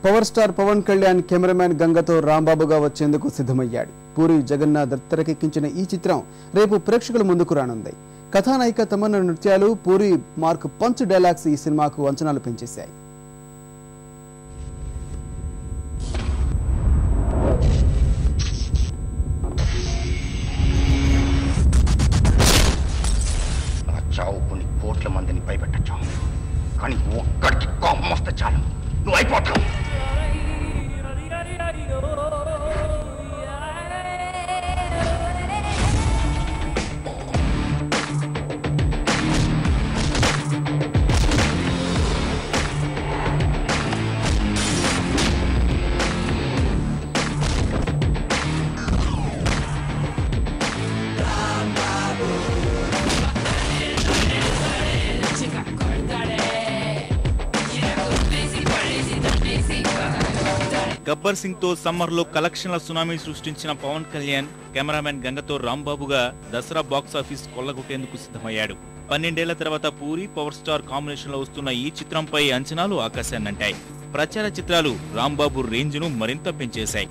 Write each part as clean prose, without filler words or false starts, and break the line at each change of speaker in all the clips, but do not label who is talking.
Power star Pawan Kalyan cameraman గంగతో రాంబాబుగా వచ్చేందుకు సిద్ధమయ్యాడు. పూరి జగన్నాథ్ తెరకెక్కించిన ఈ చిత్రం రేపు ప్రేక్షకుల ముందుకు రానుంది. కథానాయిక తమన్నా నృత్యాలు, పూరి మార్క్ పంచ్ డైలాగ్స్ ఈ సినిమాకు అంచనాలు పెంచేశాయి.
కొన్ని కోట్ల మందిని భయపెట్టచ్చు, కానీ ఒక్కడికి కోపం వస్తే చాలు నువ్వు అయిపోతావు.
గబ్బర్ సింగ్ తో సమ్మర్ లో కలెక్షన్ల సునామీ సృష్టించిన పవన్ కళ్యాణ్ కెమెరామెన్ గంగతో రాంబాబుగా దసరా బాక్సాఫీస్ కొల్లగొట్టేందుకు సిద్ధమయ్యాడు. 12 ఏళ్ల తర్వాత పూరి పవర్ స్టార్ కాంబినేషన్ లో వస్తున్న ఈ చిత్రంపై అంచనాలు ఆకాశాన్నంటాయి. ప్రచార చిత్రాలు రాంబాబు రేంజ్ ను మరింత పెంచేశాయి.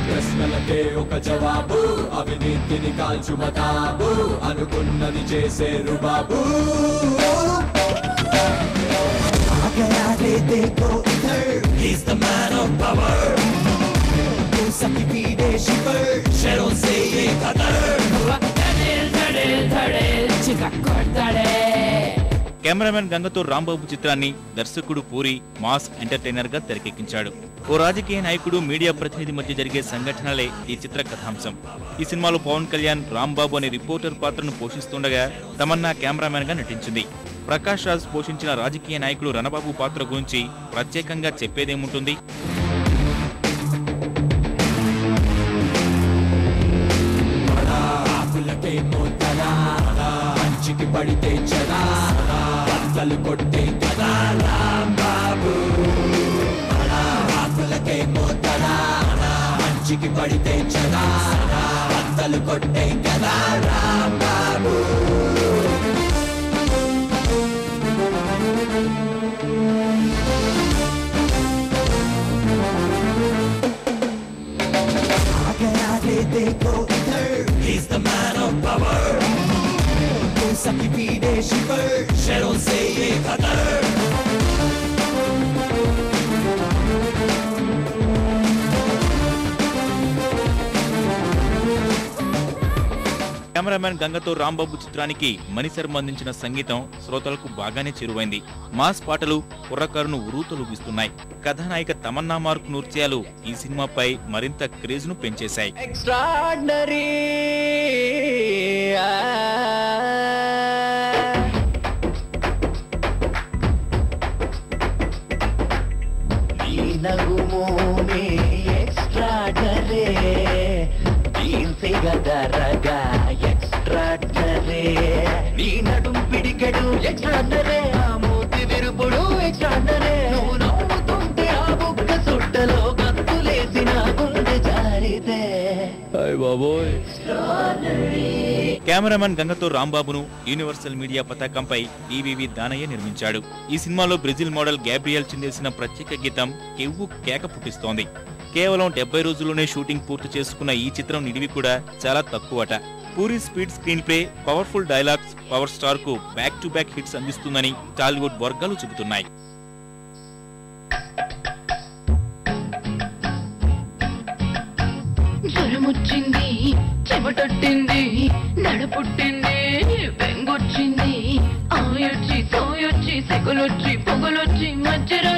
ప్రశ్నలకే ఒక జవాబు, అవినీతిని కాల్చు మతాబు, అనుకున్నది చేసేరు బాబు. He's the man of power. Saki pide shiver, shadow say ye qadar. Dhadel chika kodare.
Cameraman గంగతో రాంబాబు చిత్రాన్ని దర్శకుడు పూరి మాస్ ఎంటర్టైనర్ గా తెరకెక్కించాడు. ఓ రాజకీయ నాయకుడు, మీడియా ప్రతినిధి మధ్య జరిగే సంఘటనలే ఈ చిత్ర కథాంశం. ఈ సినిమాలో పవన్ కళ్యాణ్ రాంబాబు అనే రిపోర్టర్ పాత్రను పోషిస్తుండగా తమన్నా కెమెరామెన్ గా నటించింది. ప్రకాష్ రాజ్ పోషించిన రాజకీయ నాయకుడు రణబాబు పాత్ర గురించి ప్రత్యేకంగా చెప్పేదేముంటుంది?
పడితే చదా బట్టలు కొట్టే కదా రాంబాబు, ఆకులకే మోతరా, మంచికి పడితే చదా బట్టలు కొట్టే కదా Rambabu. He's the man of power. Saki pide shiver, shadow say ye qadar.
Cameraman గంగతో రాంబాబు చిత్రానికి మణిశర్మ అందించిన సంగీతం శ్రోతలకు బాగానే చేరువైంది. మాస్ పాటలు కుర్రకారును ఉరూతలూగిస్తున్నాయి. కథానాయిక తమన్నా మార్క్ నృత్యాలు ఈ సినిమాపై మరింత క్రేజ్ ను పెంచేశాయి.
నీ నడుం పిడికెడు ఎక్స్ట్రాడనరీ, ఆ మూతి విరుపుడు ఎక్స్ట్రాడనరీ, నువ్వు నవ్వుతుంటే ఆ బుక్క సుట్టలో గంతులేసిన గుండె జారితే
కెమెరామెన్ గంగతో రాంబాబును యూనివర్సల్ మీడియా పతాకంపై ఈవీవి దానయ్య నిర్మించాడు. ఈ సినిమాలో బ్రెజిల్ మోడల్ గ్యాబ్రియల్ చిందేసిన ప్రత్యేక గీతం కెవ్వు కేక పుట్టిస్తోంది. కేవలం 70 రోజుల్లోనే షూటింగ్ పూర్తి చేసుకున్న ఈ చిత్రం నిడివి కూడా చాలా తక్కువట. Puri speed screenplay, powerful dialogues power star కు బ్యాక్ టు బ్యాక్ హిట్స్ అందిస్తుందని టాలీవుడ్ వర్గాలు చెబుతున్నాయి.
జ్వరమొచ్చింది, చెమటొట్టింది, నడపుట్టింది, బెంగొచ్చింది, ఆయొచ్చి సోయొచ్చి సెగలొచ్చి పొగలొచ్చి మధ్యరా